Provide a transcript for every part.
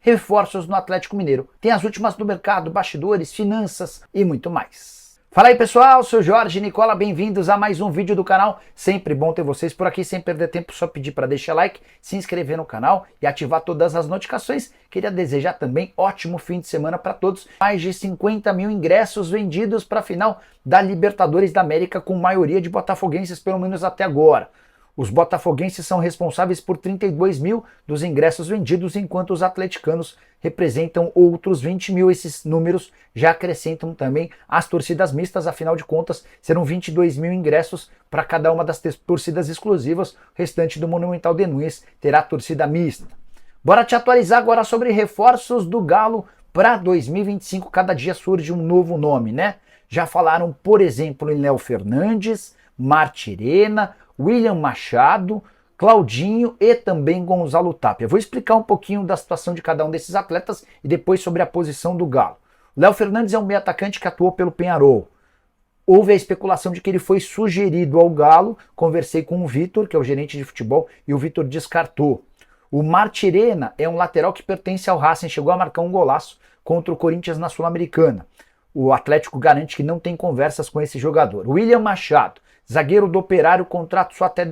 reforços no Atlético Mineiro. Tem as últimas do mercado, bastidores, finanças e muito mais. Fala aí pessoal, sou Jorge Nicola, bem-vindos a mais um vídeo do canal. Sempre bom ter vocês por aqui, sem perder tempo, só pedir para deixar like, se inscrever no canal e ativar todas as notificações. Queria desejar também ótimo fim de semana para todos. Mais de 50 mil ingressos vendidos para a final da Libertadores da América, com maioria de botafoguenses, pelo menos até agora. Os botafoguenses são responsáveis por 32 mil dos ingressos vendidos, enquanto os atleticanos representam outros 20 mil. Esses números já acrescentam também as torcidas mistas, afinal de contas serão 22 mil ingressos para cada uma das torcidas exclusivas. O restante do Monumental de Núñez terá torcida mista. Bora te atualizar agora sobre reforços do Galo para 2025. Cada dia surge um novo nome, né? Já falaram, por exemplo, em Léo Fernandes, Martirena, William Machado, Claudinho e também Gonzalo Tapia. Vou explicar um pouquinho da situação de cada um desses atletas e depois sobre a posição do Galo. Léo Fernandes é um meio atacante que atuou pelo Peñarol. Houve a especulação de que ele foi sugerido ao Galo. Conversei com o Vitor, que é o gerente de futebol, e o Vitor descartou. O Martirena é um lateral que pertence ao Racing, chegou a marcar um golaço contra o Corinthians na Sul-Americana. O Atlético garante que não tem conversas com esse jogador. William Machado, zagueiro do Operário, contrato só até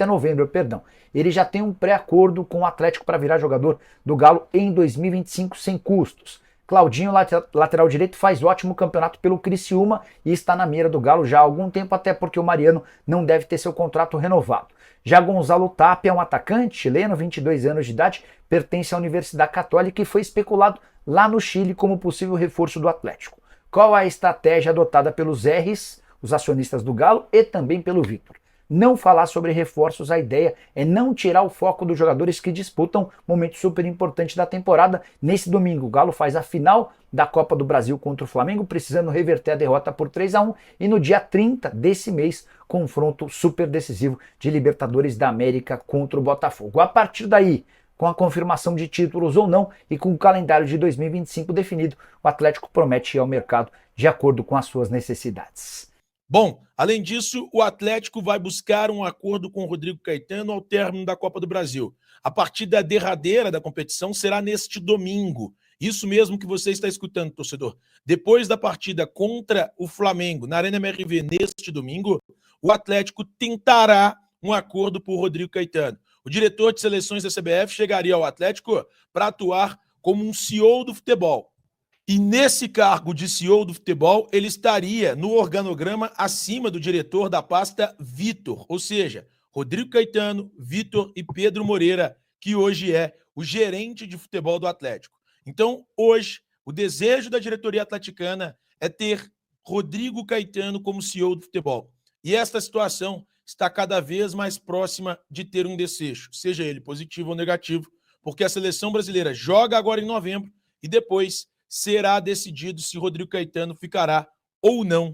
novembro, perdão. Ele já tem um pré-acordo com o Atlético para virar jogador do Galo em 2025 sem custos. Claudinho, lateral direito, faz ótimo campeonato pelo Criciúma e está na mira do Galo já há algum tempo, até porque o Mariano não deve ter seu contrato renovado. Já Gonzalo Tapia é um atacante chileno, 22 anos de idade, pertence à Universidade Católica e foi especulado lá no Chile como possível reforço do Atlético. Qual a estratégia adotada pelos R's, os acionistas do Galo, e também pelo Vitor? Não falar sobre reforços, a ideia é não tirar o foco dos jogadores que disputam momento super importante da temporada. Nesse domingo, o Galo faz a final da Copa do Brasil contra o Flamengo, precisando reverter a derrota por 3-1, e no dia 30 desse mês, confronto super decisivo de Libertadores da América contra o Botafogo. A partir daí, com a confirmação de títulos ou não e com o calendário de 2025 definido, o Atlético promete ir ao mercado de acordo com as suas necessidades. Bom, além disso, o Atlético vai buscar um acordo com o Rodrigo Caetano ao término da Copa do Brasil. A partida derradeira da competição será neste domingo. Isso mesmo que você está escutando, torcedor. Depois da partida contra o Flamengo na Arena MRV neste domingo, o Atlético tentará um acordo por Rodrigo Caetano. O diretor de seleções da CBF chegaria ao Atlético para atuar como um CEO do futebol. E nesse cargo de CEO do futebol, ele estaria no organograma acima do diretor da pasta Vitor, ou seja, Rodrigo Caetano, Vitor e Pedro Moreira, que hoje é o gerente de futebol do Atlético. Então, hoje, o desejo da diretoria atleticana é ter Rodrigo Caetano como CEO do futebol. E esta situação está cada vez mais próxima de ter um desfecho, seja ele positivo ou negativo, porque a seleção brasileira joga agora em novembro e depois será decidido se Rodrigo Caetano ficará ou não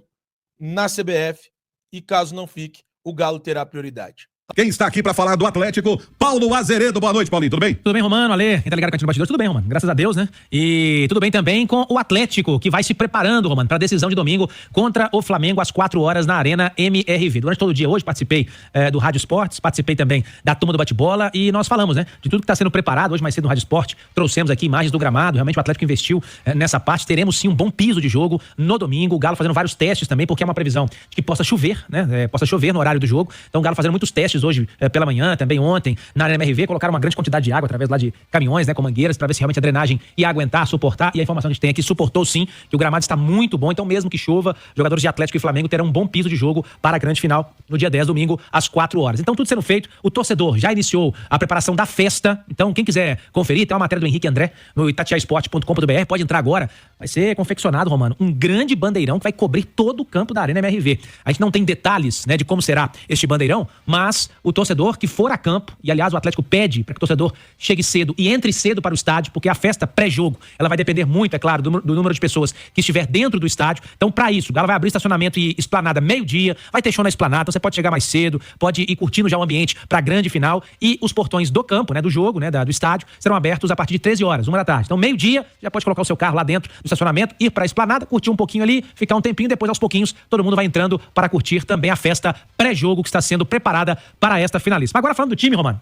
na CBF, e caso não fique, o Galo terá prioridade. Quem está aqui para falar do Atlético? Paulo Azeredo. Boa noite, Paulinho. Tudo bem? Tudo bem, Romano, Ale? Quem tá ligado com a gente no bastidor? Tudo bem, Romano. Graças a Deus, né? E tudo bem também com o Atlético, que vai se preparando, Romano, para a decisão de domingo contra o Flamengo às 4 horas na Arena MRV. Durante todo o dia hoje participei do Rádio Esportes, participei também da turma do bate-bola e nós falamos, né, de tudo que está sendo preparado. Hoje mais cedo no Rádio Esporte trouxemos aqui imagens do gramado. Realmente o Atlético investiu nessa parte. Teremos sim um bom piso de jogo no domingo. O Galo fazendo vários testes também, porque é uma previsão de que possa chover, né? Possa chover no horário do jogo. Então o Galo fazendo muitos testes hoje pela manhã, também ontem, na Arena MRV, colocaram uma grande quantidade de água através lá de caminhões, né, com mangueiras, para ver se realmente a drenagem ia aguentar, suportar, e a informação que a gente tem aqui suportou sim, que o gramado está muito bom, então mesmo que chova, jogadores de Atlético e Flamengo terão um bom piso de jogo para a grande final no dia 10, domingo, às 4 horas. Então tudo sendo feito, o torcedor já iniciou a preparação da festa, então quem quiser conferir, tem uma matéria do Henrique André no itatiaesporte.com.br, pode entrar agora, vai ser confeccionado, Romano, um grande bandeirão que vai cobrir todo o campo da Arena MRV. A gente não tem detalhes, né, de como será este bandeirão, mas o torcedor que for a campo, e aliás o Atlético pede para que o torcedor chegue cedo e entre cedo para o estádio, porque a festa pré-jogo, ela vai depender muito, é claro, do número de pessoas que estiver dentro do estádio. Então para isso, o Galo vai abrir estacionamento e esplanada meio-dia, vai ter show na esplanada, então você pode chegar mais cedo, pode ir curtindo já o ambiente para a grande final, e os portões do campo, né, do jogo, né, do estádio, serão abertos a partir de 13 horas, 1 da tarde. Então meio-dia, já pode colocar o seu carro lá dentro do estacionamento, ir para a esplanada, curtir um pouquinho ali, ficar um tempinho, depois aos pouquinhos todo mundo vai entrando para curtir também a festa pré-jogo que está sendo preparada para esta finalíssima. Agora falando do time, Romano.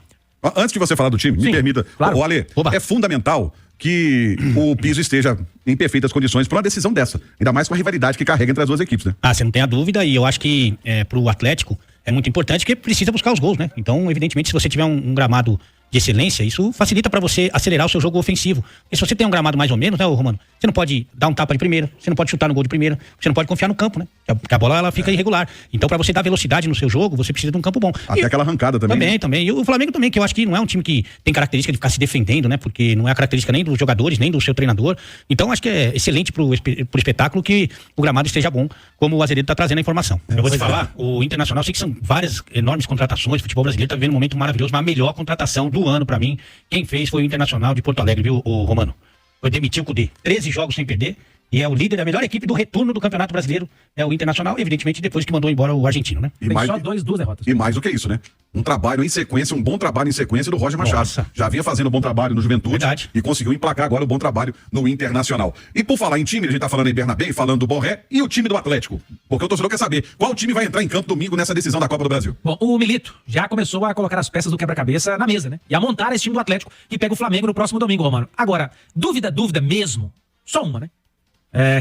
Antes de você falar do time, me permita. Claro. O Ale, é fundamental que o piso esteja em perfeitas condições para uma decisão dessa. Ainda mais com a rivalidade que carrega entre as duas equipes, né? Ah, você não tem a dúvida, e eu acho que pro Atlético é muito importante, porque precisa buscar os gols, né? Então, evidentemente, se você tiver um gramado de excelência, isso facilita para você acelerar o seu jogo ofensivo. Porque se você tem um gramado mais ou menos, né, Romano? Você não pode dar um tapa de primeira, você não pode chutar no gol de primeira, você não pode confiar no campo, né? Porque a bola ela fica irregular. Então, para você dar velocidade no seu jogo, você precisa de um campo bom. Até aquela arrancada também. Também. E o Flamengo também, que eu acho que não é um time que tem característica de ficar se defendendo, né? Porque não é a característica nem dos jogadores, nem do seu treinador. Então, acho que é excelente pro espetáculo que o gramado esteja bom, como o Azeredo tá trazendo a informação. Eu vou te falar, o Internacional, sei que são várias enormes contratações, o futebol brasileiro tá vivendo um momento maravilhoso, mas a melhor contratação do ano para mim, quem fez foi o Internacional de Porto Alegre, viu, o Romano? Foi demitir o Cudê. 13 jogos sem perder. E é o líder da melhor equipe do retorno do Campeonato Brasileiro. É o Internacional, evidentemente, depois que mandou embora o argentino, né? Tem só duas derrotas. E mais do que isso, né? Um trabalho em sequência, um bom trabalho em sequência do Roger Machado. Nossa. Já vinha fazendo um bom trabalho no Juventude. Verdade. E conseguiu emplacar agora um bom trabalho no Internacional. E por falar em time, a gente tá falando em Bernabé, falando do Borré e o time do Atlético. Porque o torcedor quer saber qual time vai entrar em campo domingo nessa decisão da Copa do Brasil. Bom, o Milito já começou a colocar as peças do quebra-cabeça na mesa, né? E a montar esse time do Atlético que pega o Flamengo no próximo domingo, Romano. Agora, dúvida mesmo, só uma, né?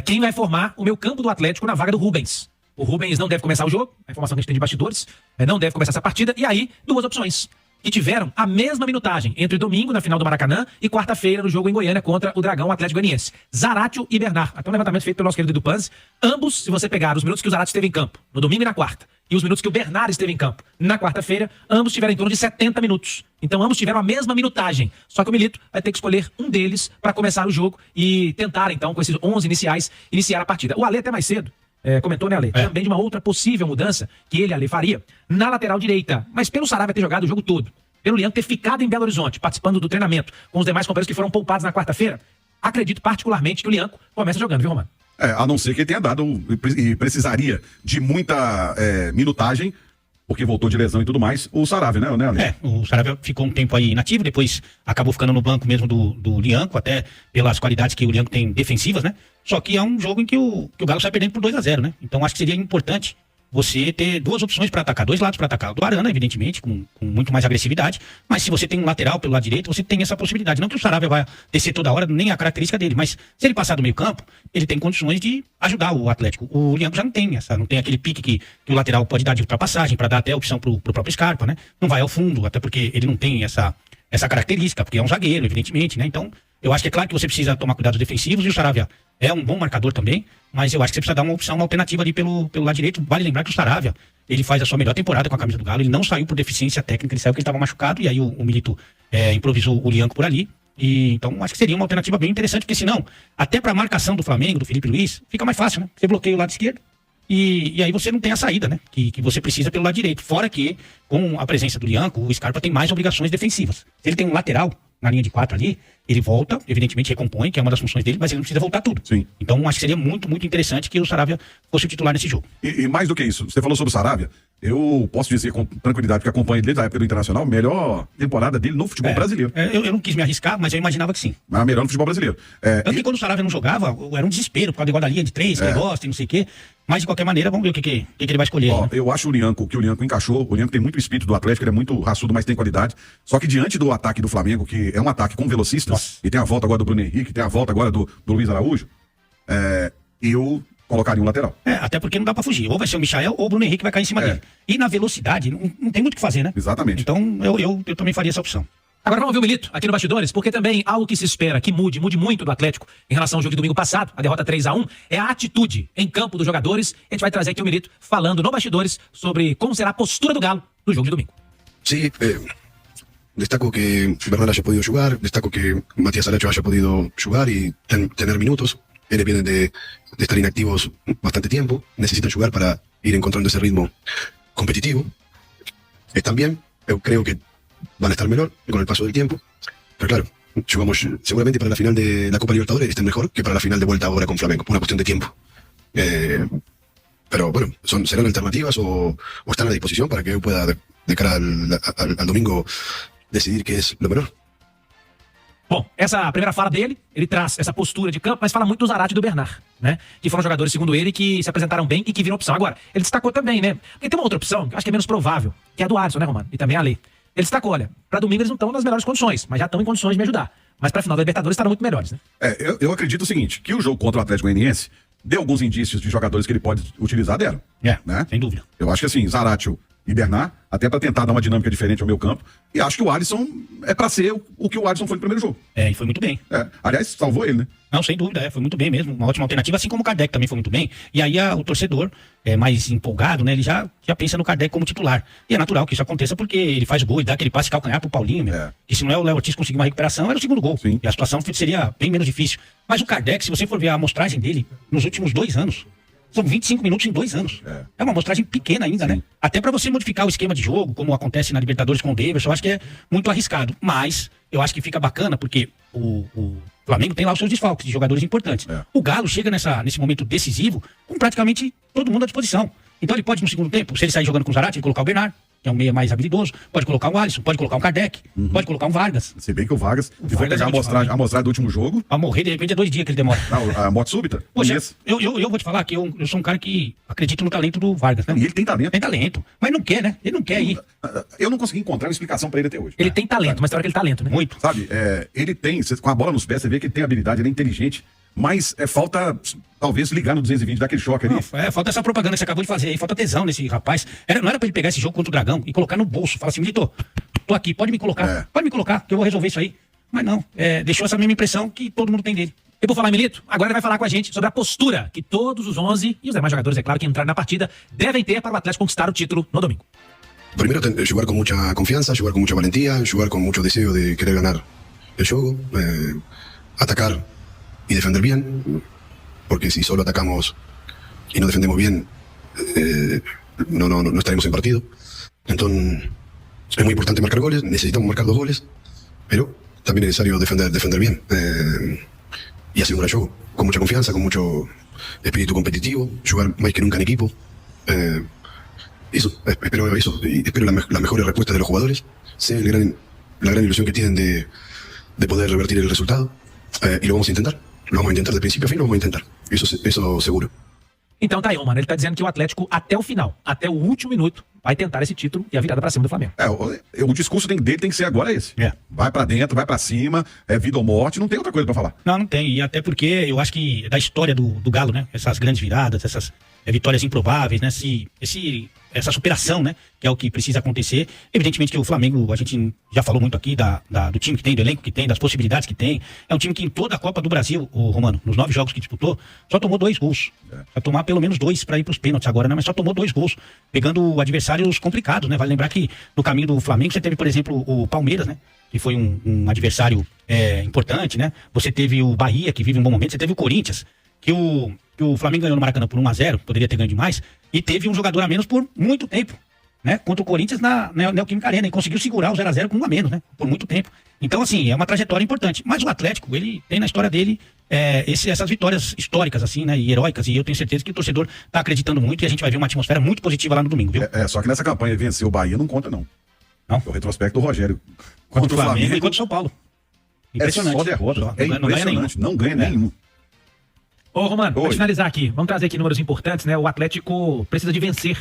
Quem vai formar o meu campo do Atlético na vaga do Rubens? O Rubens não deve começar o jogo, a informação que a gente tem de bastidores, não deve começar essa partida, e aí, duas opções, que tiveram a mesma minutagem entre domingo, na final do Maracanã, e quarta-feira, no jogo em Goiânia, contra o Dragão Atlético Goianiense. Zaratio e Bernard. Até um levantamento feito pelo nosso querido Edu Panzi. Ambos, se você pegar os minutos que o Zaratio esteve em campo, no domingo e na quarta, e os minutos que o Bernard esteve em campo na quarta-feira, ambos tiveram em torno de 70 minutos. Então ambos tiveram a mesma minutagem. Só que o Milito vai ter que escolher um deles para começar o jogo e tentar, então, com esses 11 iniciais, iniciar a partida. O Ale até mais cedo comentou, né, Ale? Também de uma outra possível mudança que ele, Ale, faria na lateral direita. Mas pelo Saravia ter jogado o jogo todo, pelo Lianco ter ficado em Belo Horizonte, participando do treinamento com os demais companheiros que foram poupados na quarta-feira, acredito particularmente que o Lianco começa jogando, viu, Romano? A não ser que ele tenha dado e precisaria de muita minutagem, porque voltou de lesão e tudo mais, o Saravia, né, Ale? O Saravia ficou um tempo aí inativo, depois acabou ficando no banco mesmo do Lianco, até pelas qualidades que o Lianco tem defensivas, né? Só que é um jogo em que o Galo sai perdendo por 2-0, né? Então acho que seria importante você ter duas opções para atacar, dois lados para atacar. O do Arana, evidentemente, com muito mais agressividade, mas se você tem um lateral pelo lado direito, você tem essa possibilidade. Não que o Saravia vai descer toda hora, nem a característica dele, mas se ele passar do meio campo, ele tem condições de ajudar o Atlético. O Lianco já não tem aquele pique que o lateral pode dar de ultrapassagem, para dar até opção pro próprio Scarpa, né? Não vai ao fundo, até porque ele não tem essa característica, porque é um zagueiro, evidentemente, né? Então, eu acho que é claro que você precisa tomar cuidados defensivos, e o Saravia é um bom marcador também, mas eu acho que você precisa dar uma opção, uma alternativa ali pelo lado direito. Vale lembrar que o Saravia, ele faz a sua melhor temporada com a camisa do Galo, ele não saiu por deficiência técnica, ele saiu porque ele estava machucado, e aí o Milito improvisou o Lianco por ali, e então acho que seria uma alternativa bem interessante, porque senão, até para a marcação do Flamengo, do Felipe Luiz, fica mais fácil, né? Você bloqueia o lado esquerdo, e aí você não tem a saída, né? Que você precisa pelo lado direito. Fora que, com a presença do Lianco, o Scarpa tem mais obrigações defensivas. Se ele tem um lateral na linha de 4 ali, ele volta, evidentemente recompõe, que é uma das funções dele, mas ele não precisa voltar tudo. Sim. Então acho que seria muito, muito interessante que o Saravia fosse o titular nesse jogo. E mais do que isso, você falou sobre o Saravia, eu posso dizer com tranquilidade, porque acompanho ele desde a época do Internacional, melhor temporada dele no futebol brasileiro. Eu não quis me arriscar, mas eu imaginava que sim. A melhor no futebol brasileiro. Tanto que quando o Saravia não jogava, era um desespero, por causa da linha de 3, que ele gosta e não sei o quê. Mas de qualquer maneira, vamos ver o que ele vai escolher. Né? Eu acho que o Lianco encaixou. O Lianco tem muito espírito do Atlético, ele é muito raçudo, mas tem qualidade. Só que diante do ataque do Flamengo, que é um ataque com velocistas, e tem a volta agora do Bruno Henrique, tem a volta agora do Luiz Araújo, eu colocaria um lateral. Até porque não dá pra fugir. Ou vai ser o Michael ou o Bruno Henrique vai cair em cima dele. E na velocidade, não tem muito o que fazer, né? Exatamente. Então eu também faria essa opção. Agora vamos ver o Milito aqui no Bastidores, porque também algo que se espera que mude muito do Atlético em relação ao jogo de domingo passado, a derrota 3-1, é a atitude em campo dos jogadores. A gente vai trazer aqui o Milito falando no Bastidores sobre como será a postura do Galo no jogo de domingo. Sí, destaco que Bernal haya podido jugar, destaco que Matías Zaratio haya podido jugar y tener minutos. Ellos vienen de estar inactivos bastante tiempo, necesitan jugar para ir encontrando ese ritmo competitivo. Están bien, yo creo que van a estar mejor con el paso del tiempo, pero claro, jugamos seguramente para la final de la Copa Libertadores estén mejor que para la final de vuelta ahora con Flamengo, por una cuestión de tiempo. Pero bueno, serán alternativas o están a disposición para que yo pueda, de cara al domingo, decidir qué es lo menor. Bom, essa primeira fala dele, ele traz essa postura de campo, mas fala muito do Zaratio e do Bernard, né? Que foram jogadores, segundo ele, que se apresentaram bem e que viram opção. Agora, ele destacou também, né? Porque tem uma outra opção, que eu acho que é menos provável, que é a do Alisson, né, Romano? E também a Lei. Ele destacou, olha, pra domingo eles não estão nas melhores condições, mas já estão em condições de me ajudar. Mas pra final da Libertadores estarão muito melhores, né? Eu acredito o seguinte, que o jogo contra o Atlético Goianiense deu alguns indícios de jogadores que ele pode utilizar, deram. Né? Sem dúvida. Eu acho que assim, Zaratio e Bernard, até pra tentar dar uma dinâmica diferente ao meu campo, e acho que o Alisson é pra ser o que o Alisson foi no primeiro jogo. E foi muito bem. Aliás, salvou ele, né? Não, sem dúvida, foi muito bem mesmo, uma ótima alternativa, assim como o Kardec também foi muito bem. E aí o torcedor mais empolgado, né, ele já pensa no Kardec como titular. E é natural que isso aconteça porque ele faz o gol e dá aquele passe calcanhar pro Paulinho, e se não é o Léo Ortiz conseguir uma recuperação, era o segundo gol. Sim. E a situação seria bem menos difícil. Mas o Kardec, se você for ver a amostragem dele nos últimos 2 anos, são 25 minutos em 2 anos. É uma amostragem pequena ainda, né? Até pra você modificar o esquema de jogo, como acontece na Libertadores com o Davidson, eu acho que é muito arriscado. Mas eu acho que fica bacana porque o Flamengo tem lá os seus desfalques de jogadores importantes. O Galo chega nesse momento decisivo com praticamente todo mundo à disposição. Então ele pode, no segundo tempo, se ele sair jogando com o Zarate, ele colocar o Bernard, que é um meia mais habilidoso, pode colocar o Alisson, pode colocar um Kardec, pode colocar um Vargas. Se bem que o Vargas, se for pegar a amostragem do último jogo... A morrer, de repente, é 2 dias que ele demora. A morte súbita? Poxa, eu vou te falar que eu sou um cara que acredito no talento do Vargas, né? E ele tem talento. Tem talento, mas não quer, né? Ele não quer ir. Eu não consegui encontrar uma explicação pra ele até hoje. Ele tem talento, mas tem hora que ele talento, né? Muito. Sabe, ele tem, com a bola nos pés, você vê que ele tem habilidade, ele é inteligente, mas falta, talvez, ligar no 220, dar aquele choque ali. Não, falta essa propaganda que você acabou de fazer aí, falta tesão nesse rapaz. Não era pra ele pegar esse jogo contra o Dragão e colocar no bolso, falar assim, Milito, tô aqui, pode me colocar, que eu vou resolver isso aí. Mas não, deixou essa mesma impressão que todo mundo tem dele. E por falar em Milito, agora ele vai falar com a gente sobre a postura que todos os 11 e os demais jogadores, é claro, que entraram na partida, devem ter para o Atlético conquistar o título no domingo. Primero, jugar con mucha confianza, jugar con mucha valentía, jugar con mucho deseo de querer ganar el juego, atacar y defender bien, porque si solo atacamos y no defendemos bien, no estaremos en partido. Entonces, es muy importante marcar goles, necesitamos marcar 2 goles, pero también es necesario defender bien y hacer un gran juego, con mucha confianza, con mucho espíritu competitivo, jugar más que nunca en equipo. Espero eso, y espero las mejores respuestas de los jugadores, sé la gran ilusión que tienen de poder revertir el resultado, y lo vamos a intentar de princípio a fim, lo vamos a intentar, isso seguro. Então tá aí, mano, ele tá dizendo que o Atlético até o final, até o último minuto, vai tentar esse título e a virada pra cima do Flamengo. O discurso dele tem que ser agora esse. Vai pra dentro, vai pra cima, é vida ou morte, não tem outra coisa pra falar. Não tem, e até porque eu acho que da história do Galo, né, essas grandes viradas, essas vitórias improváveis, né, essa superação, né, que é o que precisa acontecer. Evidentemente que o Flamengo, a gente já falou muito aqui do time que tem, do elenco que tem, das possibilidades que tem. É um time que em toda a Copa do Brasil, o Romano, nos 9 jogos que disputou, só tomou 2 gols. Vai tomar pelo menos 2 para ir pros pênaltis agora, né, mas só tomou 2 gols, pegando adversários complicados, né. Vale lembrar que no caminho do Flamengo você teve, por exemplo, o Palmeiras, né, que foi um adversário importante, né. Você teve o Bahia, que vive um bom momento. Você teve o Corinthians, que o Flamengo ganhou no Maracanã por 1-0, poderia ter ganho demais, e teve um jogador a menos por muito tempo, né? Contra o Corinthians na Neoquímica Arena, e conseguiu segurar o 0-0 com 1 a menos, né? Por muito tempo. Então, assim, é uma trajetória importante. Mas o Atlético, ele tem na história dele essas vitórias históricas, assim, né? E heróicas, e eu tenho certeza que o torcedor tá acreditando muito, e a gente vai ver uma atmosfera muito positiva lá no domingo, viu? Só que nessa campanha vencer o Bahia não conta, não. Não? O retrospecto do Rogério Contra o Flamengo e contra o São Paulo. Impressionante. É só derrota. Impressionante. Não ganha nenhum. Ô, Romano, pra finalizar aqui, vamos trazer aqui números importantes, né? O Atlético precisa de vencer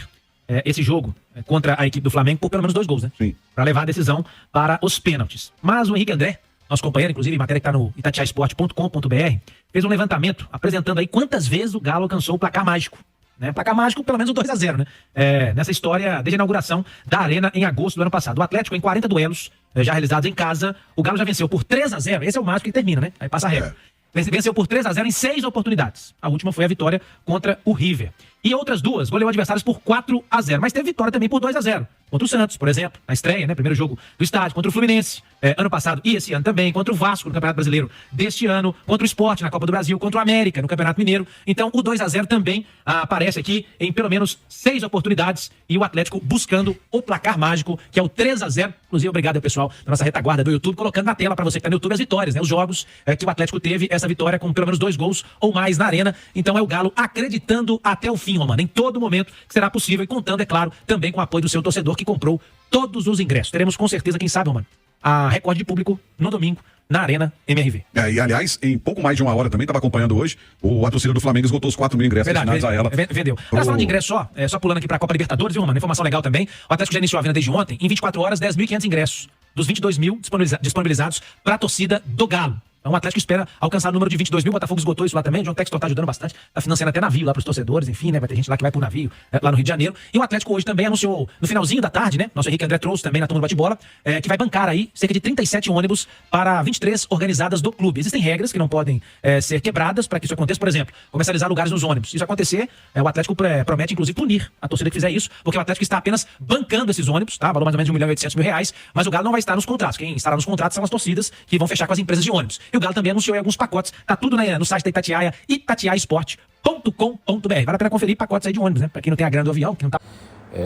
esse jogo contra a equipe do Flamengo por pelo menos 2 gols, né? Sim. Pra levar a decisão para os pênaltis. Mas o Henrique André, nosso companheiro, inclusive, matéria que tá no itatiaesporte.com.br, fez um levantamento apresentando aí quantas vezes o Galo alcançou o placar mágico. Né? Placar mágico, pelo menos o 2-0, né? Nessa história, desde a inauguração da Arena em agosto do ano passado. O Atlético, em 40 duelos já realizados em casa, o Galo já venceu por 3-0. Esse é o mágico que termina, né? Aí passa a regra. Venceu por 3-0 em 6 oportunidades. A última foi a vitória contra o River. E outras 2 goleou adversários por 4-0. Mas teve vitória também por 2-0. Contra o Santos, por exemplo, na estreia, né? Primeiro jogo do estádio. Contra o Fluminense, ano passado e esse ano também. Contra o Vasco no Campeonato Brasileiro deste ano. Contra o Sport na Copa do Brasil. Contra o América no Campeonato Mineiro. Então o 2-0 também aparece aqui em pelo menos 6 oportunidades. E o Atlético buscando o placar mágico, que é o 3-0. Inclusive, obrigado ao pessoal da nossa retaguarda do YouTube, colocando na tela para você que tá no YouTube as vitórias, né? Os jogos que o Atlético teve essa vitória com pelo menos 2 gols ou mais na Arena. Então é o Galo acreditando até o fim, Romano, em todo momento que será possível, e contando, é claro, também com o apoio do seu torcedor que comprou todos os ingressos. Teremos com certeza, quem sabe, Romano, a recorde de público no domingo na Arena MRV. E aliás, em pouco mais de uma hora também, estava acompanhando hoje, a torcida do Flamengo esgotou os 4.000 ingressos destinados a ela. Vendeu. Mas falando de ingresso só pulando aqui para a Copa Libertadores, viu, mano? Informação legal também. O Atlético já iniciou a venda desde ontem, em 24 horas, 10.500 ingressos. Dos 22.000 disponibilizados para a torcida do Galo. Então o Atlético espera alcançar o número de 22.000. O Botafogo esgotou isso lá também. O João Textor tá ajudando bastante. Tá financiando até navio lá pros torcedores. Enfim, né? Vai ter gente lá que vai pro navio lá no Rio de Janeiro. E o Atlético hoje também anunciou, no finalzinho da tarde, né? Nosso Henrique André trouxe também na turma do bate-bola, que vai bancar aí cerca de 37 ônibus para 23 organizadas do clube. Existem regras que não podem ser quebradas para que isso aconteça. Por exemplo, comercializar lugares nos ônibus. Se isso acontecer, o Atlético promete, inclusive, punir a torcida que fizer isso, porque o Atlético está apenas bancando esses ônibus, tá? Valor mais ou menos de R$1.800.000, mas o Galo não vai estar nos contratos. Quem estará nos contratos são as torcidas que vão fechar com as empresas de ônibus. E o Galo também anunciou alguns pacotes, tá tudo no site da Itatiaia, itatiaiasport.com.br. Vale a pena conferir pacotes aí de ônibus, né? Pra quem não tem a grana do avião, que não tá...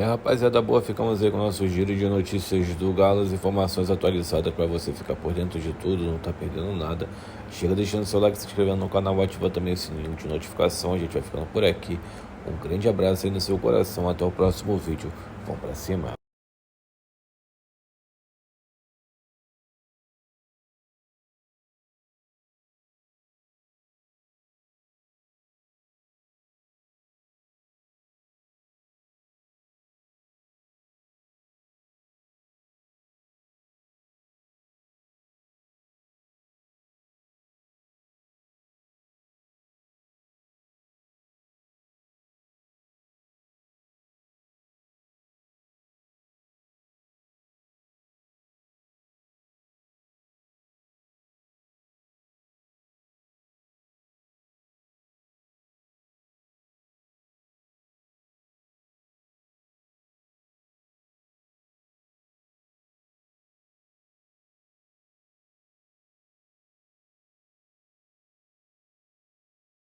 Rapaziada boa, ficamos aí com o nosso giro de notícias do Galo, as informações atualizadas pra você ficar por dentro de tudo, não tá perdendo nada. Chega deixando seu like, se inscrevendo no canal, ativa também o sininho de notificação. A gente vai ficando por aqui. Um grande abraço aí no seu coração, até o próximo vídeo. Vamos pra cima.